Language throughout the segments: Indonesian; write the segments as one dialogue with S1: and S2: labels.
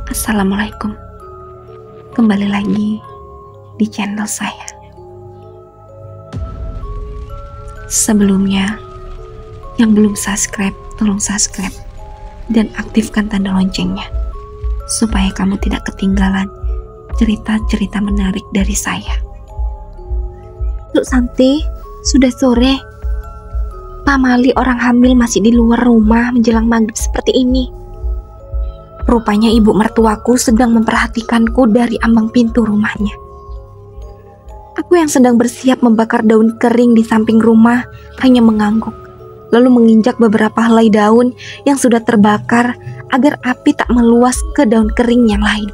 S1: Assalamualaikum. Kembali lagi di channel saya. Sebelumnya, yang belum subscribe, tolong subscribe dan aktifkan tanda loncengnya supaya kamu tidak ketinggalan cerita-cerita menarik dari saya. Lu Santi, sudah sore. Pak Mali orang hamil masih di luar rumah menjelang maghrib seperti ini. Rupanya ibu mertuaku sedang memperhatikanku dari ambang pintu rumahnya. Aku yang sedang bersiap membakar daun kering di samping rumah hanya mengangguk, lalu menginjak beberapa helai daun yang sudah terbakar agar api tak meluas ke daun kering yang lain.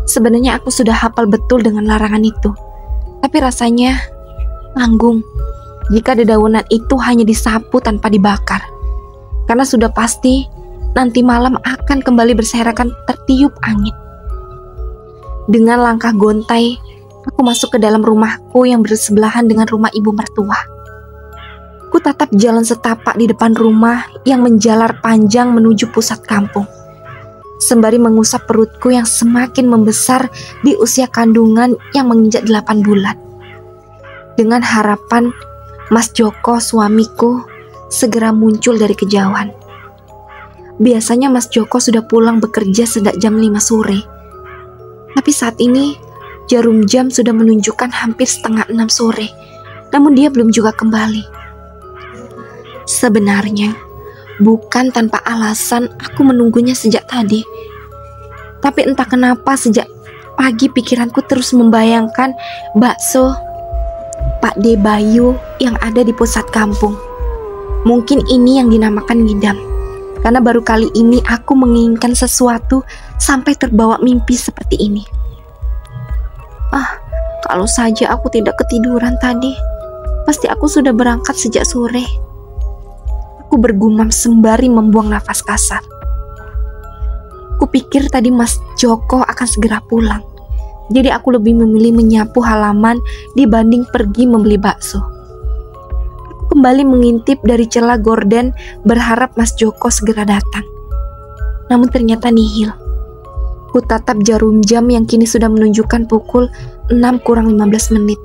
S1: Sebenarnya aku sudah hafal betul dengan larangan itu, tapi rasanya nanggung jika dedaunan itu hanya disapu tanpa dibakar, karena sudah pasti nanti malam akan kembali berserakan tertiup angin. Dengan langkah gontai, aku masuk ke dalam rumahku yang bersebelahan dengan rumah ibu mertua. Ku tatap jalan setapak di depan rumah yang menjalar panjang menuju pusat kampung, sembari mengusap perutku yang semakin membesar di usia kandungan yang menginjak 8 bulan. Dengan harapan Mas Joko, suamiku, segera muncul dari kejauhan. Biasanya Mas Joko sudah pulang bekerja sejak jam 5 sore. Tapi saat ini jarum jam sudah menunjukkan hampir setengah 6 sore. Namun dia belum juga kembali. Sebenarnya bukan tanpa alasan aku menunggunya sejak tadi. Tapi entah kenapa sejak pagi pikiranku terus membayangkan bakso Pak D Bayu yang ada di pusat kampung. Mungkin ini yang dinamakan ngidam. Karena baru kali ini aku menginginkan sesuatu sampai terbawa mimpi seperti ini. Kalau saja aku tidak ketiduran tadi, pasti aku sudah berangkat sejak sore. Aku bergumam sembari membuang nafas kasar. Kupikir tadi Mas Joko akan segera pulang, jadi aku lebih memilih menyapu halaman dibanding pergi membeli bakso. Kembali mengintip dari celah gorden berharap Mas Joko segera datang. Namun ternyata nihil. Ku tatap jarum jam yang kini sudah menunjukkan pukul 6:15 menit.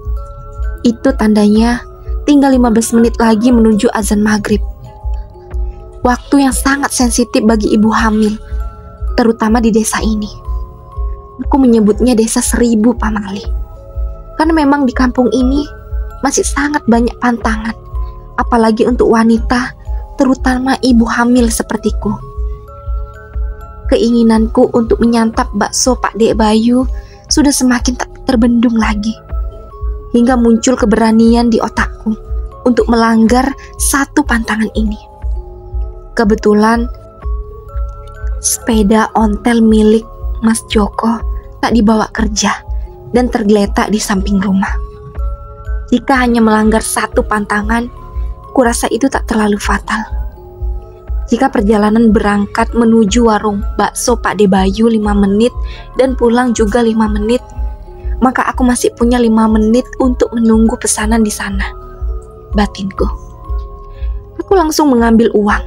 S1: Itu tandanya tinggal 15 menit lagi menuju azan maghrib. Waktu yang sangat sensitif bagi ibu hamil, terutama di desa ini. Aku menyebutnya desa 1000 pamali. Karena memang di kampung ini masih sangat banyak pantangan. Apalagi untuk wanita, terutama ibu hamil sepertiku. Keinginanku untuk menyantap bakso Pak Dek Bayu sudah semakin tak terbendung lagi. Hingga muncul keberanian di otakku untuk melanggar satu pantangan ini. Kebetulan, sepeda ontel milik Mas Joko tak dibawa kerja dan tergeletak di samping rumah. Jika hanya melanggar satu pantangan, kurasa itu tak terlalu fatal. Jika perjalanan berangkat menuju warung bakso Pak De Bayu 5 menit dan pulang juga 5 menit, maka aku masih punya 5 menit untuk menunggu pesanan di sana. Batinku. Aku langsung mengambil uang,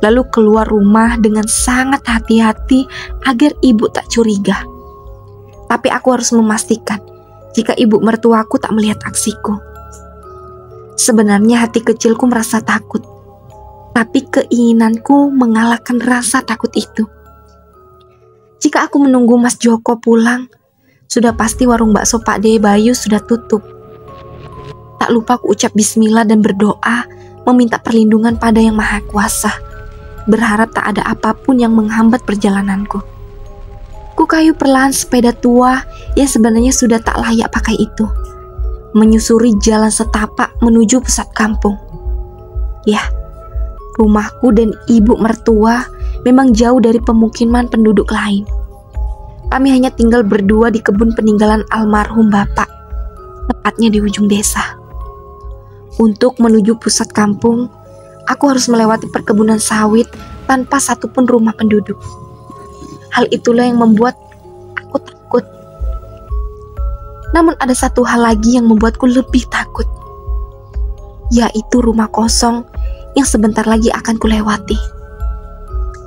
S1: lalu keluar rumah dengan sangat hati-hati agar ibu tak curiga. Tapi aku harus memastikan jika ibu mertuaku tak melihat aksiku. Sebenarnya hati kecilku merasa takut, tapi keinginanku mengalahkan rasa takut itu. Jika aku menunggu Mas Joko pulang, sudah pasti warung bakso Pak De Bayu sudah tutup. Tak lupa aku ucap bismillah dan berdoa meminta perlindungan pada Yang Maha Kuasa, berharap tak ada apapun yang menghambat perjalananku. Ku kayu perlahan sepeda tua yang sebenarnya sudah tak layak pakai itu, menyusuri jalan setapak menuju pusat kampung. Ya, rumahku dan ibu mertua memang jauh dari pemukiman penduduk lain. Kami hanya tinggal berdua di kebun peninggalan almarhum bapak, tepatnya di ujung desa. Untuk menuju pusat kampung, aku harus melewati perkebunan sawit tanpa satupun rumah penduduk. Hal itulah yang membuat aku takut. Namun ada satu hal lagi yang membuatku lebih takut, yaitu rumah kosong yang sebentar lagi akan kulewati.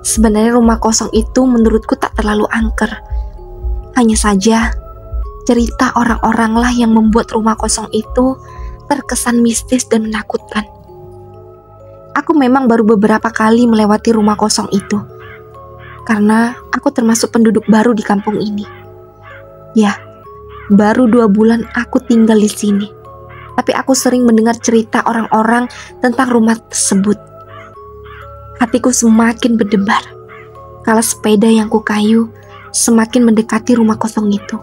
S1: Sebenarnya rumah kosong itu menurutku tak terlalu angker. Hanya saja, cerita orang-orang lah yang membuat rumah kosong itu terkesan mistis dan menakutkan. Aku memang baru beberapa kali melewati rumah kosong itu, karena aku termasuk penduduk baru di kampung ini. Ya, baru 2 bulan aku tinggal di sini, tapi aku sering mendengar cerita orang-orang tentang rumah tersebut. Hatiku semakin berdebar kala sepeda yang kukayu semakin mendekati rumah kosong itu.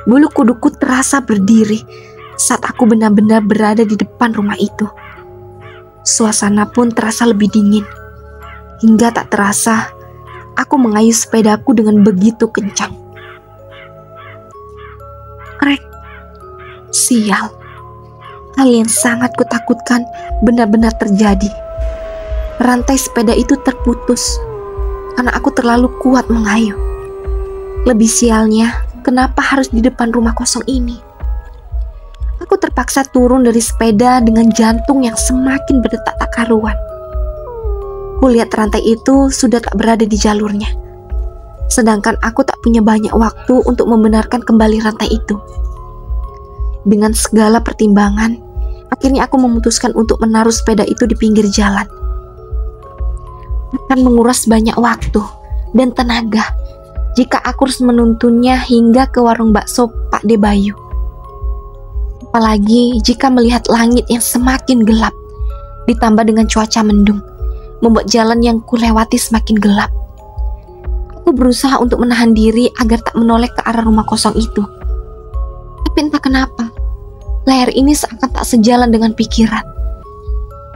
S1: Bulu kuduku terasa berdiri saat aku benar-benar berada di depan rumah itu. Suasana pun terasa lebih dingin. Hingga tak terasa, aku mengayuh sepedaku dengan begitu kencang. Krek. Sial. Hal yang sangat kutakutkan benar-benar terjadi. Rantai sepeda itu terputus karena aku terlalu kuat mengayuh. Lebih sialnya, kenapa harus di depan rumah kosong ini? Aku terpaksa turun dari sepeda dengan jantung yang semakin berdetak tak karuan. Kulihat rantai itu sudah tak berada di jalurnya. Sedangkan aku tak punya banyak waktu untuk membenarkan kembali rantai itu. Dengan segala pertimbangan, akhirnya aku memutuskan untuk menaruh sepeda itu di pinggir jalan. Akan menguras banyak waktu dan tenaga jika aku harus menuntunnya hingga ke warung bakso Pak De Bayu. Apalagi jika melihat langit yang semakin gelap, ditambah dengan cuaca mendung, membuat jalan yang kulewati semakin gelap. Aku berusaha untuk menahan diri agar tak menoleh ke arah rumah kosong itu. Tapi entah kenapa, layar ini seakan tak sejalan dengan pikiran.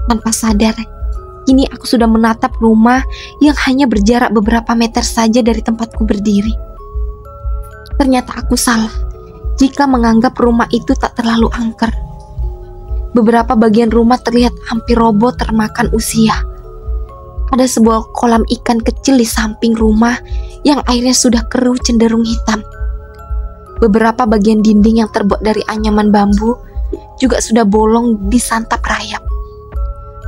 S1: Tanpa sadar, kini aku sudah menatap rumah yang hanya berjarak beberapa meter saja dari tempatku berdiri. Ternyata aku salah jika menganggap rumah itu tak terlalu angker. Beberapa bagian rumah terlihat hampir roboh termakan usia. Ada sebuah kolam ikan kecil di samping rumah yang airnya sudah keruh cenderung hitam. Beberapa bagian dinding yang terbuat dari anyaman bambu juga sudah bolong disantap rayap,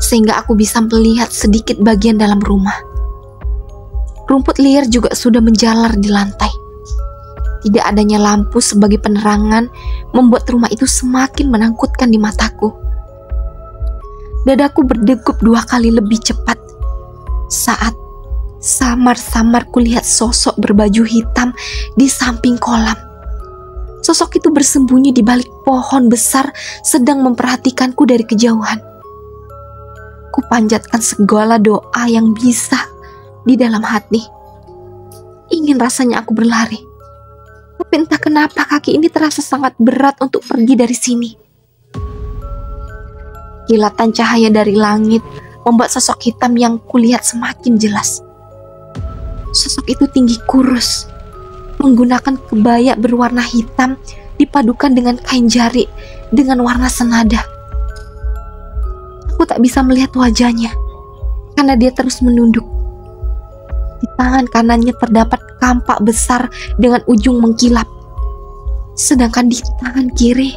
S1: sehingga aku bisa melihat sedikit bagian dalam rumah. Rumput liar juga sudah menjalar di lantai. Tidak adanya lampu sebagai penerangan membuat rumah itu semakin menakutkan di mataku. Dadaku berdegup 2 kali lebih cepat saat samar-samar kulihat sosok berbaju hitam di samping kolam. Sosok itu bersembunyi di balik pohon besar sedang memperhatikanku dari kejauhan. Kupanjatkan segala doa yang bisa di dalam hati. Ingin rasanya aku berlari, tapi entah kenapa kaki ini terasa sangat berat untuk pergi dari sini. Kilatan cahaya dari langit membuat sosok hitam yang kulihat semakin jelas. Sosok itu tinggi kurus, menggunakan kebaya berwarna hitam dipadukan dengan kain jari dengan warna senada. Aku tak bisa melihat wajahnya karena dia terus menunduk. Di tangan kanannya terdapat kampak besar dengan ujung mengkilap. Sedangkan di tangan kiri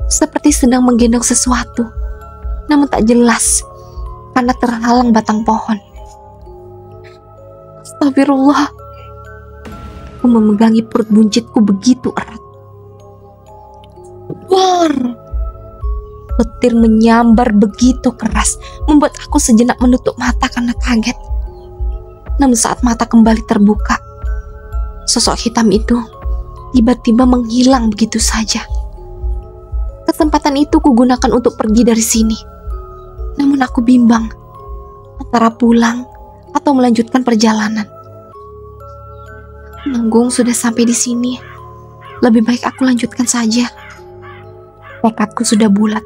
S1: seperti sedang menggendong sesuatu, namun tak jelas karena terhalang batang pohon. Astagfirullah. Aku memegangi perut buncitku begitu erat. War! Petir menyambar begitu keras, membuat aku sejenak menutup mata karena kaget. Namun saat mata kembali terbuka, sosok hitam itu tiba-tiba menghilang begitu saja. Kesempatan itu kugunakan untuk pergi dari sini. Namun aku bimbang antara pulang atau melanjutkan perjalanan. Nanggung sudah sampai di sini. Lebih baik aku lanjutkan saja. Tekadku sudah bulat.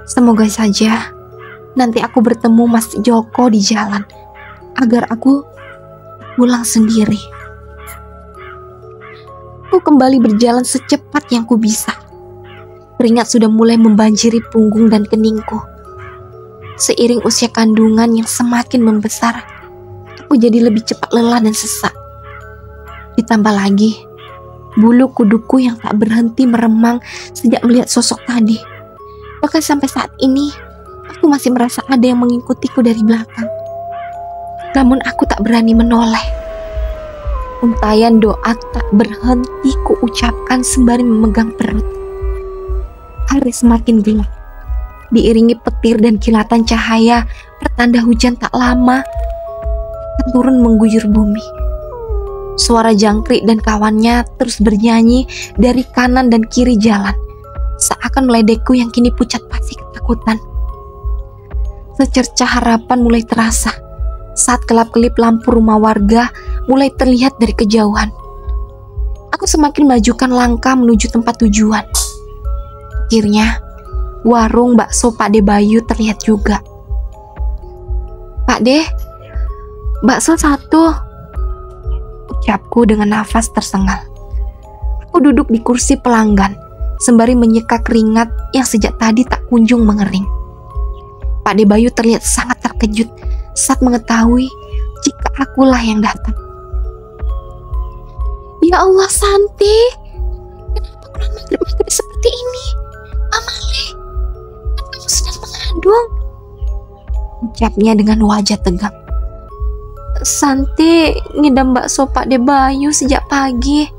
S1: Semoga saja nanti aku bertemu Mas Joko di jalan agar aku pulang sendiri. Aku kembali berjalan secepat yang ku bisa. Keringat sudah mulai membanjiri punggung dan keningku. Seiring usia kandungan yang semakin membesar, aku jadi lebih cepat lelah dan sesak. Ditambah lagi, bulu kuduku yang tak berhenti meremang sejak melihat sosok tadi. Bahkan sampai saat ini, aku masih merasa ada yang mengikutiku dari belakang. Namun aku tak berani menoleh. Untayan doa tak berhenti kuucapkan sembari memegang perut. Hari semakin gelap, diiringi petir dan kilatan cahaya pertanda hujan tak lama akan turun mengguyur bumi. Suara jangkrik dan kawannya terus bernyanyi dari kanan dan kiri jalan, seakan meledekku yang kini pucat pasi ketakutan. Secercah harapan mulai terasa saat kelap-kelip lampu rumah warga mulai terlihat dari kejauhan. Aku semakin majukan langkah menuju tempat tujuan. Akhirnya, warung bakso Pak De Bayu terlihat juga. "Pak De, bakso 1," ucapku dengan nafas tersengal. Aku duduk di kursi pelanggan, sembari menyeka keringat yang sejak tadi tak kunjung mengering. Pak De Bayu terlihat sangat terkejut saat mengetahui jika akulah yang datang. "Ya Allah, Santi, kenapa kurang maghrib seperti ini? Amale, kan kamu sedang mengandung," ucapnya dengan wajah tegang. "Santi ngidam bakso Pak De Bayu sejak pagi,"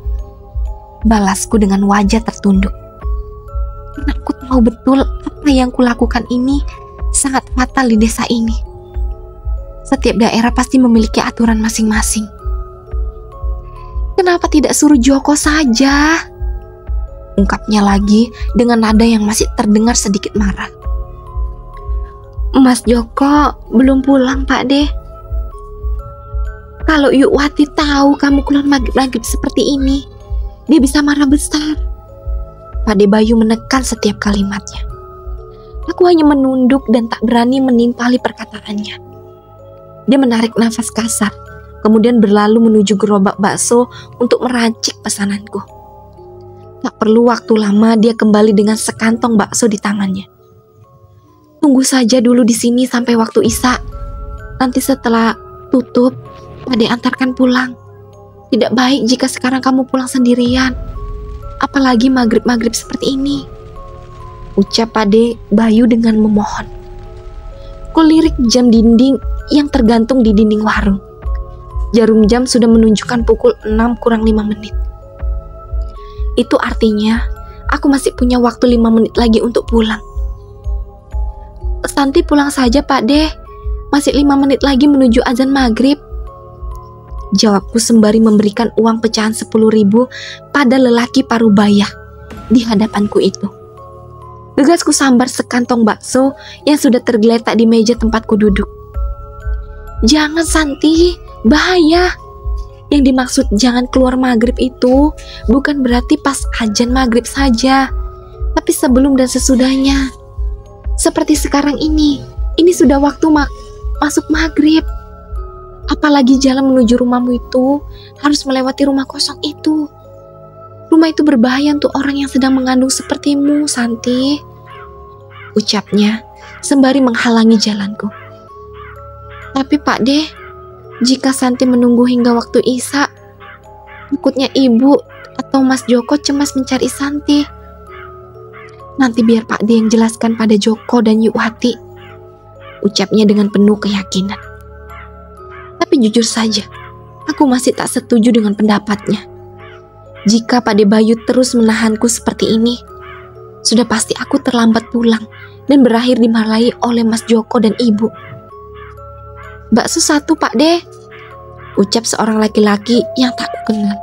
S1: balasku dengan wajah tertunduk. Karena aku tahu betul apa yang kulakukan ini sangat fatal di desa ini. Setiap daerah pasti memiliki aturan masing-masing. "Kenapa tidak suruh Joko saja?" ungkapnya lagi dengan nada yang masih terdengar sedikit marah. "Mas Joko belum pulang, Pak De. Kalau Yukwati tahu kamu keluar maghrib-maghrib seperti ini, dia bisa marah besar." Pak De Bayu menekan setiap kalimatnya. Aku hanya menunduk dan tak berani menimpali perkataannya. Dia menarik nafas kasar, kemudian berlalu menuju gerobak bakso untuk meracik pesananku. Tak perlu waktu lama, dia kembali dengan sekantong bakso di tangannya. "Tunggu saja dulu di sini sampai waktu Isya. Nanti setelah tutup, Pade antarkan pulang. Tidak baik jika sekarang kamu pulang sendirian, apalagi maghrib-maghrib seperti ini," ucap Pade Bayu dengan memohon. Kulirik jam dinding yang tergantung di dinding warung. Jarum jam sudah menunjukkan pukul 6 kurang 5 menit. Itu artinya aku masih punya waktu 5 menit lagi untuk pulang. "Santi pulang saja, Pak De. Masih 5 menit lagi menuju azan maghrib," jawabku sembari memberikan uang pecahan 10.000 pada lelaki parubaya di hadapanku itu. Gegasku sambar sekantong bakso yang sudah tergeletak di meja tempatku duduk. "Jangan, Santi, bahaya. Yang dimaksud jangan keluar maghrib itu bukan berarti pas azan maghrib saja, tapi sebelum dan sesudahnya. Seperti sekarang ini sudah waktu masuk maghrib. Apalagi jalan menuju rumahmu itu harus melewati rumah kosong itu. Rumah itu berbahaya untuk orang yang sedang mengandung sepertimu, Santi," ucapnya sembari menghalangi jalanku. "Tapi Pak De, jika Santi menunggu hingga waktu Isya, takutnya ibu atau Mas Joko cemas mencari Santi. Nanti biar Pak De yang jelaskan pada Joko dan Yukwati," ucapnya dengan penuh keyakinan. Tapi jujur saja, aku masih tak setuju dengan pendapatnya. Jika Pak De Bayu terus menahanku seperti ini, sudah pasti aku terlambat pulang dan berakhir dimarahi oleh Mas Joko dan ibu. "Bakso 1, Pak De," ucap seorang laki-laki yang tak kukenal.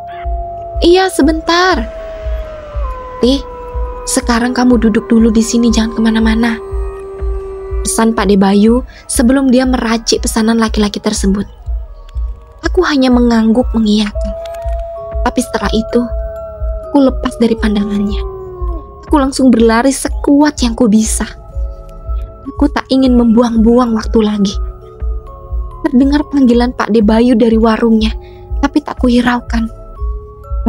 S1: "Iya, sebentar." "Ti, sekarang kamu duduk dulu di sini, jangan kemana-mana," pesan Pak De Bayu sebelum dia meracik pesanan laki-laki tersebut. Aku hanya mengangguk mengiyakan. Tapi setelah itu, aku lepas dari pandangannya. Aku langsung berlari sekuat yang ku bisa. Aku tak ingin membuang-buang waktu lagi. Terdengar panggilan Pak De Bayu dari warungnya, tapi tak kuhiraukan.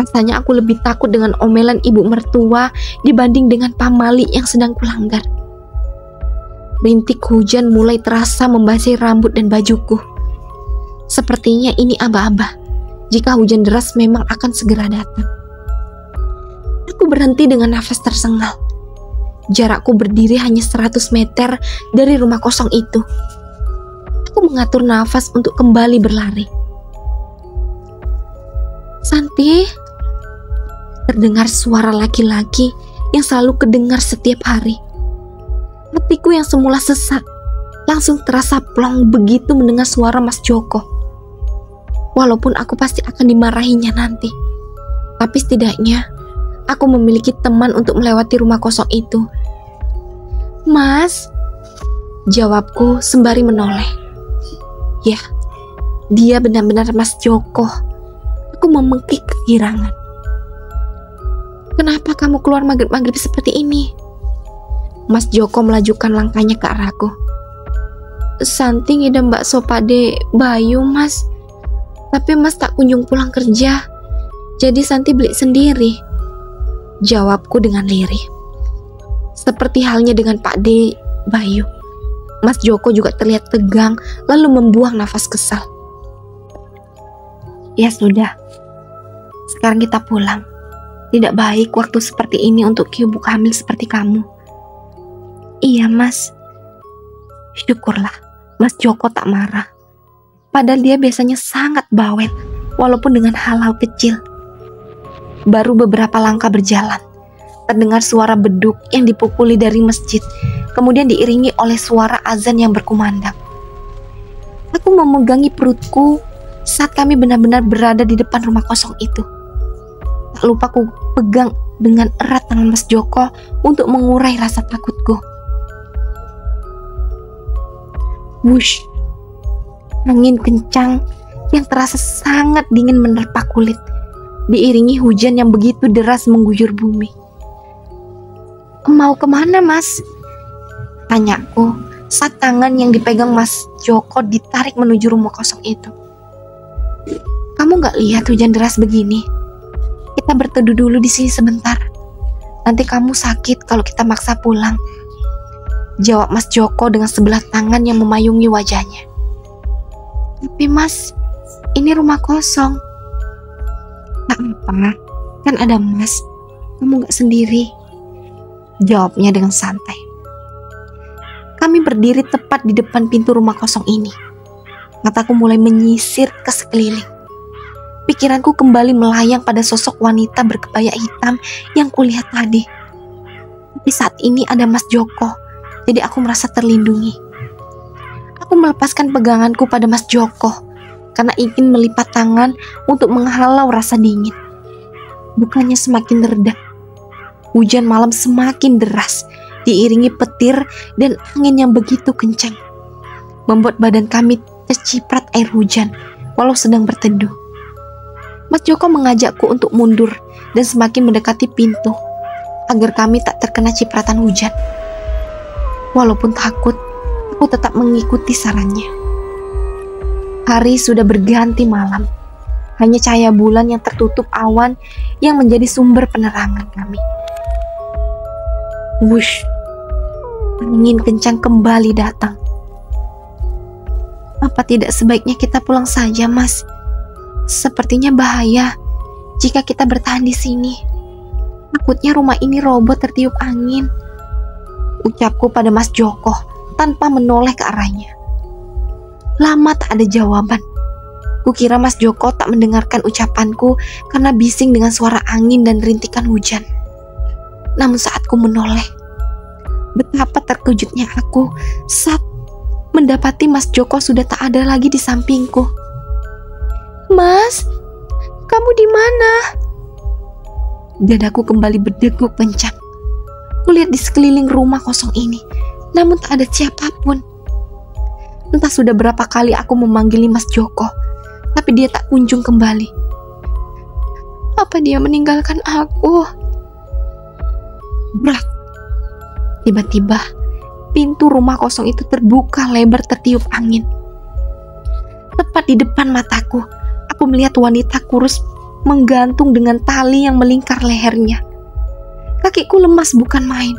S1: Rasanya aku lebih takut dengan omelan ibu mertua dibanding dengan pamali yang sedang kulanggar. Rintik hujan mulai terasa membasahi rambut dan bajuku. Sepertinya ini aba-aba. Jika hujan deras memang akan segera datang. Aku berhenti dengan nafas tersengal. Jarakku berdiri hanya 100 meter dari rumah kosong itu. Aku mengatur nafas untuk kembali berlari. Santi, terdengar suara laki-laki yang selalu kedengar setiap hari. Hatiku yang semula sesak langsung terasa plong begitu mendengar suara Mas Joko. Walaupun aku pasti akan dimarahinya nanti, tapi setidaknya aku memiliki teman untuk melewati rumah kosong itu. Mas, jawabku sembari menoleh. Ya, dia benar-benar Mas Joko. Aku memekik kegirangan. Kenapa kamu keluar maghrib-maghrib seperti ini? Mas Joko melajukan langkahnya ke arahku. Santi ngidam bakso Pade Bayu, Mas. Tapi Mas tak kunjung pulang kerja. Jadi Santi beli sendiri. Jawabku dengan lirih. Seperti halnya dengan Pak D Bayu, Mas Joko juga terlihat tegang lalu membuang nafas kesal. Ya sudah, sekarang kita pulang. Tidak baik waktu seperti ini untuk ibu hamil seperti kamu. Iya Mas. Syukurlah Mas Joko tak marah. Padahal dia biasanya sangat bawel, walaupun dengan hal-hal kecil. Baru beberapa langkah berjalan, terdengar suara beduk yang dipukuli dari masjid, kemudian diiringi oleh suara azan yang berkumandang. Aku memegangi perutku saat kami benar-benar berada di depan rumah kosong itu. Tak lupa aku pegang dengan erat tangan Mas Joko untuk mengurai rasa takutku. Wush, angin kencang yang terasa sangat dingin menerpa kulit, diiringi hujan yang begitu deras mengguyur bumi. Mau kemana Mas? Tanyaku saat tangan yang dipegang Mas Joko ditarik menuju rumah kosong itu. Kamu gak lihat hujan deras begini? Kita berteduh dulu di sini sebentar. Nanti kamu sakit kalau kita maksa pulang. Jawab Mas Joko dengan sebelah tangan yang memayungi wajahnya. Tapi Mas, ini rumah kosong. Tak apa, kan ada Mas. Kamu gak sendiri. Jawabnya dengan santai. Kami berdiri tepat di depan pintu rumah kosong ini. Mataku mulai menyisir ke sekeliling. Pikiranku kembali melayang pada sosok wanita berkebaya hitam yang kulihat tadi. Tapi saat ini ada Mas Joko, jadi aku merasa terlindungi. Aku melepaskan peganganku pada Mas Joko karena ingin melipat tangan untuk menghalau rasa dingin. Bukannya semakin reda. Hujan malam semakin deras, diiringi petir dan angin yang begitu kencang, membuat badan kami terciprat air hujan walau sedang berteduh. Mas Joko mengajakku untuk mundur dan semakin mendekati pintu agar kami tak terkena cipratan hujan. Walaupun takut, aku tetap mengikuti sarannya. Hari sudah berganti malam. Hanya cahaya bulan yang tertutup awan yang menjadi sumber penerangan kami. Wush, angin kencang kembali datang. Apa tidak sebaiknya kita pulang saja, Mas? Sepertinya bahaya jika kita bertahan di sini. Takutnya rumah ini roboh tertiup angin. Ucapku pada Mas Joko tanpa menoleh ke arahnya. Lama tak ada jawaban. Kukira Mas Joko tak mendengarkan ucapanku karena bising dengan suara angin dan rintikan hujan. Namun saat ku menoleh, betapa terkejutnya aku saat mendapati Mas Joko sudah tak ada lagi di sampingku. Mas, kamu di mana? Dadaku kembali berdegup kencang. Kulihat di sekeliling rumah kosong ini, namun tak ada siapapun. Entah sudah berapa kali aku memanggili Mas Joko, tapi dia tak kunjung kembali. Apa dia meninggalkan aku? Brak. Tiba-tiba, pintu rumah kosong itu terbuka lebar tertiup angin. Tepat di depan mataku, aku melihat wanita kurus menggantung dengan tali yang melingkar lehernya. Kakiku lemas bukan main.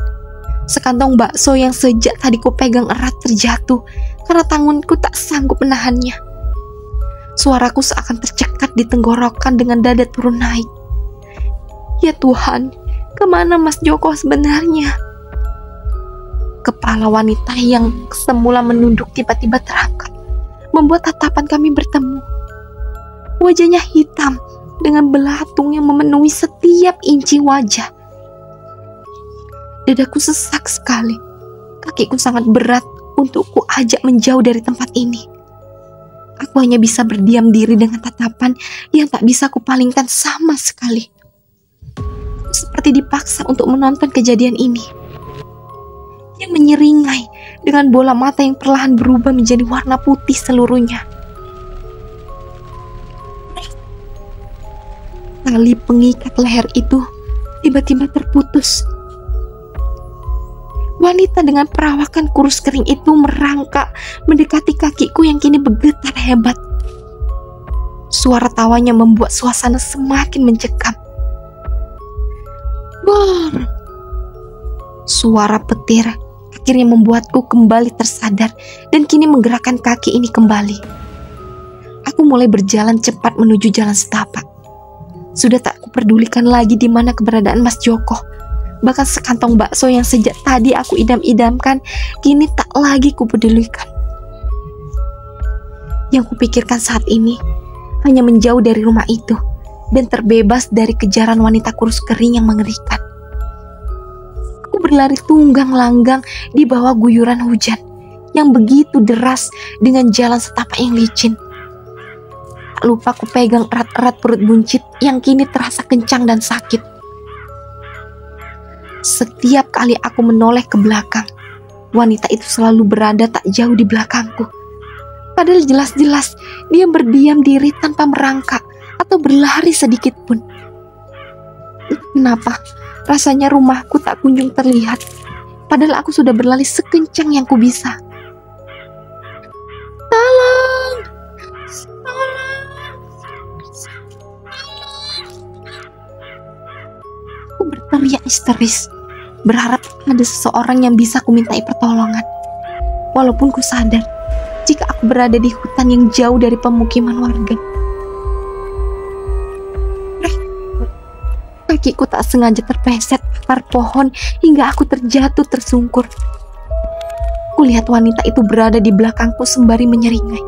S1: Sekantong bakso yang sejak tadi ku pegang erat terjatuh karena tanganku tak sanggup menahannya. Suaraku seakan tercekat di tenggorokan dengan dada turun naik. Ya Tuhan, kemana Mas Joko sebenarnya? Kepala wanita yang semula menunduk tiba-tiba terangkat. membuat tatapan kami bertemu. Wajahnya hitam dengan belatung yang memenuhi setiap inci wajah. Dadaku sesak sekali. Kakiku sangat berat untuk ku ajak menjauh dari tempat ini. Aku hanya bisa berdiam diri dengan tatapan yang tak bisa kupalingkan sama sekali. Seperti dipaksa untuk menonton kejadian ini. Dia menyeringai dengan bola mata yang perlahan berubah menjadi warna putih seluruhnya. Tali pengikat leher itu tiba-tiba terputus. Wanita dengan perawakan kurus kering itu merangkak mendekati kakiku yang kini bergetar hebat. Suara tawanya membuat suasana semakin mencekam. Bor! Suara petir akhirnya membuatku kembali tersadar dan kini menggerakkan kaki ini kembali. Aku mulai berjalan cepat menuju jalan setapak. Sudah tak kuperdulikan lagi di mana keberadaan Mas Joko. Bahkan sekantong bakso yang sejak tadi aku idam-idamkan kini tak lagi kupedulikan. Yang kupikirkan saat ini hanya menjauh dari rumah itu dan terbebas dari kejaran wanita kurus kering yang mengerikan. Aku berlari tunggang langgang di bawah guyuran hujan yang begitu deras dengan jalan setapak yang licin. Tak lupa ku pegang erat-erat perut buncit yang kini terasa kencang dan sakit. Setiap kali aku menoleh ke belakang, wanita itu selalu berada tak jauh di belakangku. Padahal jelas-jelas dia berdiam diri tanpa merangkak atau berlari sedikit pun. Kenapa? Rasanya rumahku tak kunjung terlihat. Padahal aku sudah berlari sekencang yang ku bisa. Tolong! Tolong! Aku berteriak histeris, berharap ada seseorang yang bisa kumintai pertolongan. Walaupun ku sadar jika aku berada di hutan yang jauh dari pemukiman warga. Kakiku tak sengaja terpleset akar pohon hingga aku terjatuh tersungkur. Kulihat wanita itu berada di belakangku sembari menyeringai.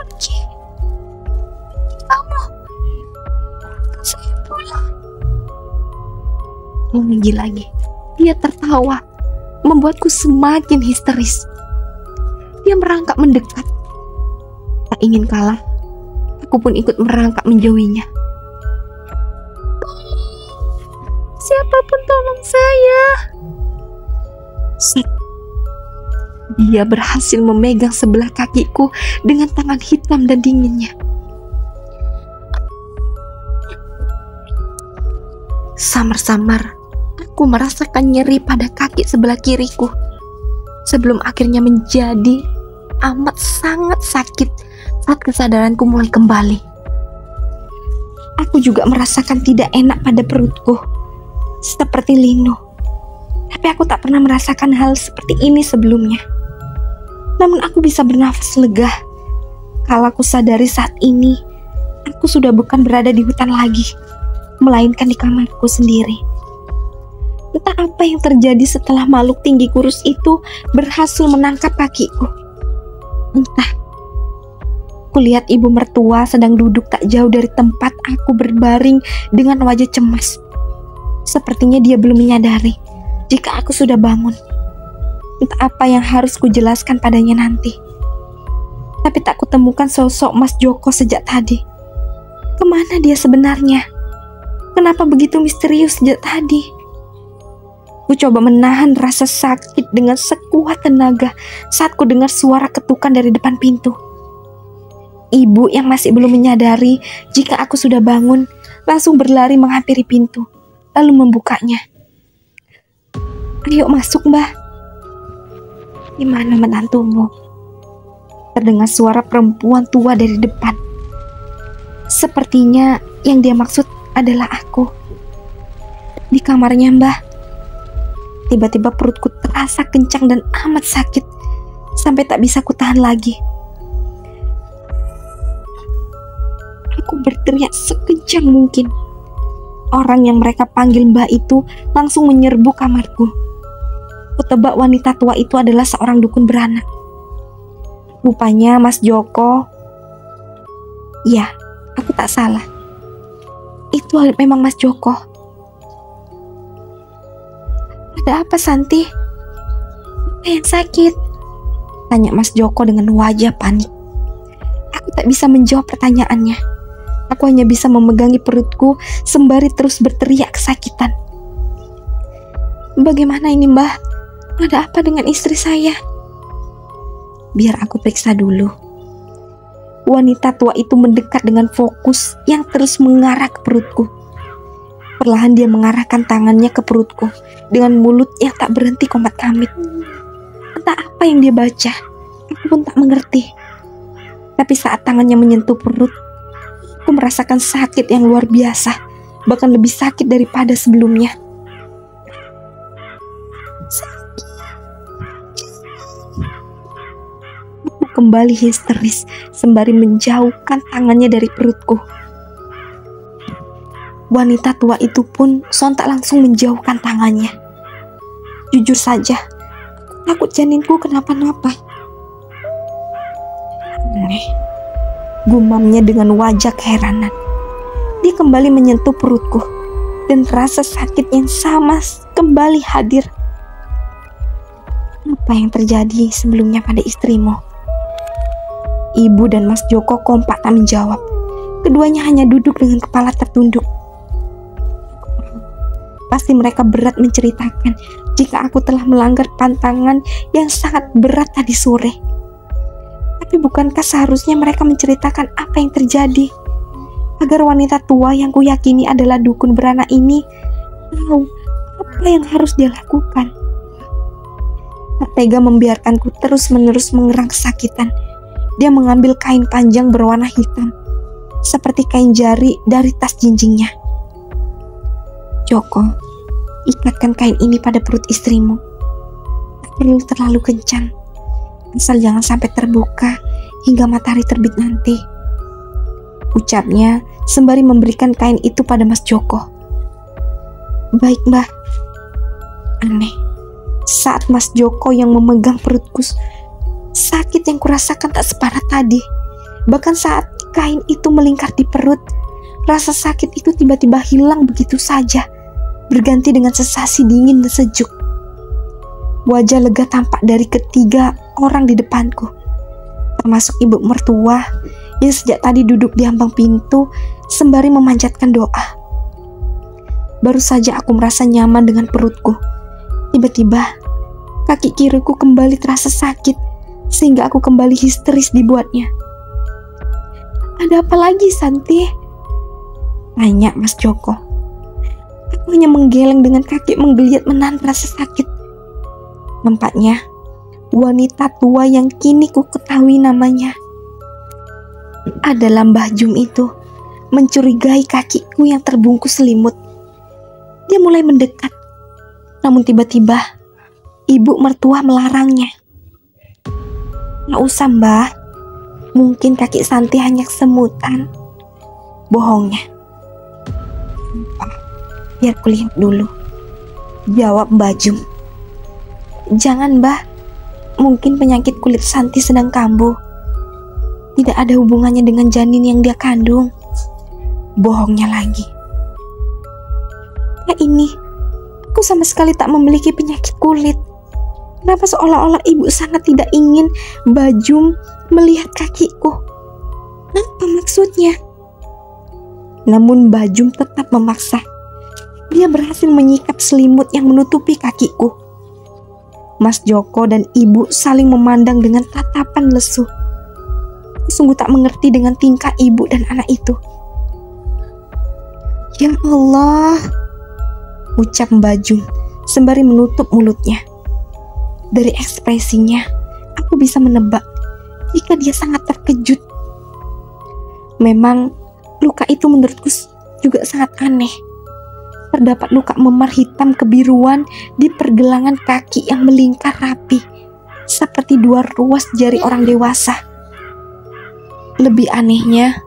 S1: Pergi. Kamu. Saya pulang. Lagi-lagi dia tertawa, membuatku semakin histeris. Dia merangkak mendekat. Tak ingin kalah, aku pun ikut merangkak menjauhinya. Siapapun tolong saya. Set. Dia berhasil memegang sebelah kakiku dengan tangan hitam dan dinginnya. Samar-samar aku merasakan nyeri pada kaki sebelah kiriku, sebelum akhirnya menjadi amat sangat sakit saat kesadaranku mulai kembali. Aku juga merasakan tidak enak pada perutku, seperti Lino. Tapi aku tak pernah merasakan hal seperti ini sebelumnya. Namun aku bisa bernafas lega kalau aku sadari saat ini aku sudah bukan berada di hutan lagi, melainkan di kamarku sendiri. Entah apa yang terjadi setelah makhluk tinggi kurus itu berhasil menangkap kakiku. Entah. Kulihat ibu mertua sedang duduk tak jauh dari tempat aku berbaring dengan wajah cemas. Sepertinya dia belum menyadari jika aku sudah bangun. Entah apa yang harus kujelaskan padanya nanti. Tapi tak kutemukan sosok Mas Joko sejak tadi. Kemana dia sebenarnya? Kenapa begitu misterius sejak tadi? Ku coba menahan rasa sakit dengan sekuat tenaga saat ku dengar suara ketukan dari depan pintu. Ibu yang masih belum menyadari jika aku sudah bangun langsung berlari menghampiri pintu, lalu membukanya. Ayo masuk, Mbah. Di mana menantumu? Terdengar suara perempuan tua dari depan. Sepertinya yang dia maksud adalah aku. Di kamarnya, Mbah. Tiba-tiba perutku terasa kencang dan amat sakit sampai tak bisa kutahan lagi. Aku berteriak sekencang mungkin. Orang yang mereka panggil Mbah itu langsung menyerbu kamarku. Kutebak wanita tua itu adalah seorang dukun beranak. Rupanya Mas Joko. Ya, aku tak salah. Itu memang Mas Joko. Ada apa, Santi? Apa yang sakit? Tanya Mas Joko dengan wajah panik. Aku tak bisa menjawab pertanyaannya. Aku hanya bisa memegangi perutku sembari terus berteriak kesakitan. Bagaimana ini, Mbah? Ada apa dengan istri saya? Biar aku periksa dulu. Wanita tua itu mendekat dengan fokus yang terus mengarah ke perutku. Perlahan dia mengarahkan tangannya ke perutku dengan mulut yang tak berhenti komat-kamit. Entah apa yang dia baca, aku pun tak mengerti. Tapi saat tangannya menyentuh perut, aku merasakan sakit yang luar biasa, bahkan lebih sakit daripada sebelumnya. Aku kembali histeris sembari menjauhkan tangannya dari perutku. Wanita tua itu pun sontak langsung menjauhkan tangannya. Jujur saja, takut janinku kenapa-napa. Aneh, gumamnya dengan wajah keheranan. Dia kembali menyentuh perutku dan rasa sakit yang sama kembali hadir. Apa yang terjadi sebelumnya pada istrimu? Ibu dan Mas Joko kompak tak menjawab. Keduanya hanya duduk dengan kepala tertunduk. Pasti mereka berat menceritakan jika aku telah melanggar pantangan yang sangat berat tadi sore. Tapi bukankah seharusnya mereka menceritakan apa yang terjadi, agar wanita tua yang kuyakini adalah dukun beranak ini tahu apa yang harus dia lakukan. Tak tega membiarkanku terus-menerus mengerang kesakitan. Dia mengambil kain panjang berwarna hitam, seperti kain jari dari tas jinjingnya. Joko, ikatkan kain ini pada perut istrimu. Tak perlu terlalu kencang, asal jangan sampai terbuka hingga matahari terbit nanti. Ucapnya sembari memberikan kain itu pada Mas Joko. Baik, Mbah. Aneh, saat Mas Joko yang memegang perutku, sakit yang kurasakan tak separah tadi. Bahkan saat kain itu melingkar di perut, rasa sakit itu tiba-tiba hilang begitu saja, berganti dengan sensasi dingin dan sejuk. Wajah lega tampak dari ketiga orang di depanku, termasuk ibu mertua yang sejak tadi duduk di ambang pintu sembari memanjatkan doa. Baru saja aku merasa nyaman dengan perutku, tiba-tiba kaki kiriku kembali terasa sakit, sehingga aku kembali histeris dibuatnya. Ada apa lagi, Santi? Tanya Mas Joko. Aku hanya menggeleng dengan kaki menggeliat menahan rasa sakit. Nampaknya wanita tua yang kini ku ketahui namanya adalah Mbah Jum itu mencurigai kakiku yang terbungkus selimut. Dia mulai mendekat, namun tiba-tiba ibu mertua melarangnya. Nggak usah, Mbah. Mungkin kaki Santi hanya kesemutan. Bohongnya. Biar kulihat dulu, jawab Mbah Jum. Jangan, Mbah. Mungkin penyakit kulit Santi sedang kambuh. Tidak ada hubungannya dengan janin yang dia kandung. Bohongnya lagi. Ya ini, aku sama sekali tak memiliki penyakit kulit. Kenapa seolah-olah ibu sangat tidak ingin Mbah Jum melihat kakiku? Apa maksudnya? Namun Mbah Jum tetap memaksa. Dia berhasil menyikap selimut yang menutupi kakiku. Mas Joko dan ibu saling memandang dengan tatapan lesu. Sungguh tak mengerti dengan tingkah ibu dan anak itu. Ya Allah, ucap Mbah Jum sembari menutup mulutnya. Dari ekspresinya, aku bisa menebak jika dia sangat terkejut. Memang luka itu menurutku juga sangat aneh. Terdapat luka memar hitam kebiruan di pergelangan kaki yang melingkar rapi, seperti dua ruas jari orang dewasa. Lebih anehnya,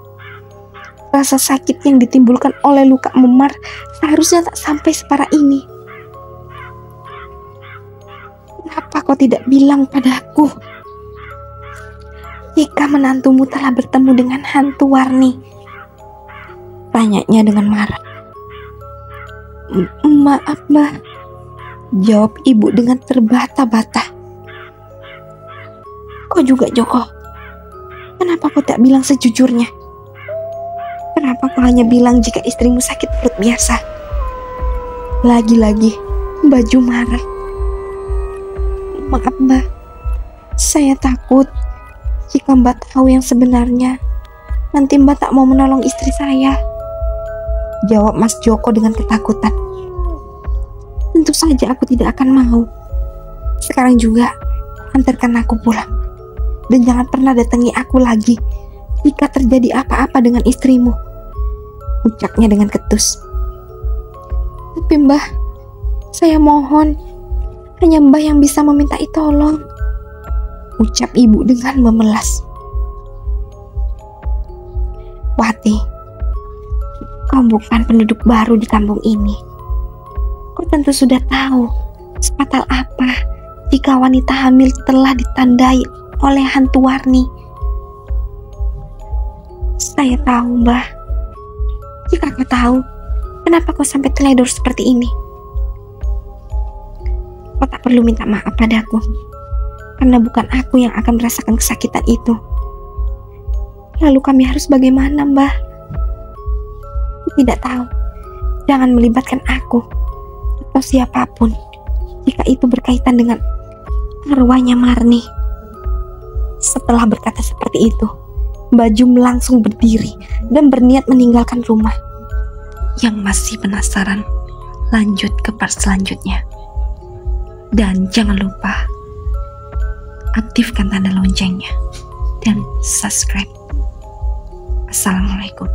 S1: rasa sakit yang ditimbulkan oleh luka memar seharusnya tak sampai separah ini. Kenapa kau tidak bilang padaku? jika menantumu telah bertemu dengan hantu Warni? Tanyanya dengan marah. Maaf, Mbah, jawab ibu dengan terbata-bata. Kau juga, Joko. Kenapa kau tak bilang sejujurnya? Kenapa kau hanya bilang jika istrimu sakit perut biasa? Lagi-lagi Baju marah. Maaf, Mbak, saya takut jika Mbak tahu yang sebenarnya, nanti Mbak tak mau menolong istri saya, jawab Mas Joko dengan ketakutan. Tentu saja aku tidak akan mau. Sekarang juga antarkan aku pulang, dan jangan pernah datangi aku lagi jika terjadi apa-apa dengan istrimu, ucapnya dengan ketus. Tapi Mbah, saya mohon, hanya Mbah yang bisa memintai tolong, ucap ibu dengan memelas. Wati, kau bukan penduduk baru di kampung ini. Kau tentu sudah tahu sefatal apa jika wanita hamil telah ditandai oleh hantu Warni. Saya tahu, Mbah. Jika kau tahu, kenapa kau sampai teledor seperti ini? Kau tak perlu minta maaf padaku, karena bukan aku yang akan merasakan kesakitan itu. Lalu kami harus bagaimana, Mbah? Aku tidak tahu. Jangan melibatkan aku atau siapapun jika itu berkaitan dengan arwahnya Marni. Setelah berkata seperti itu, Baju langsung berdiri dan berniat meninggalkan rumah. Yang masih penasaran, lanjut ke part selanjutnya. Dan jangan lupa aktifkan tanda loncengnya dan subscribe. Assalamualaikum.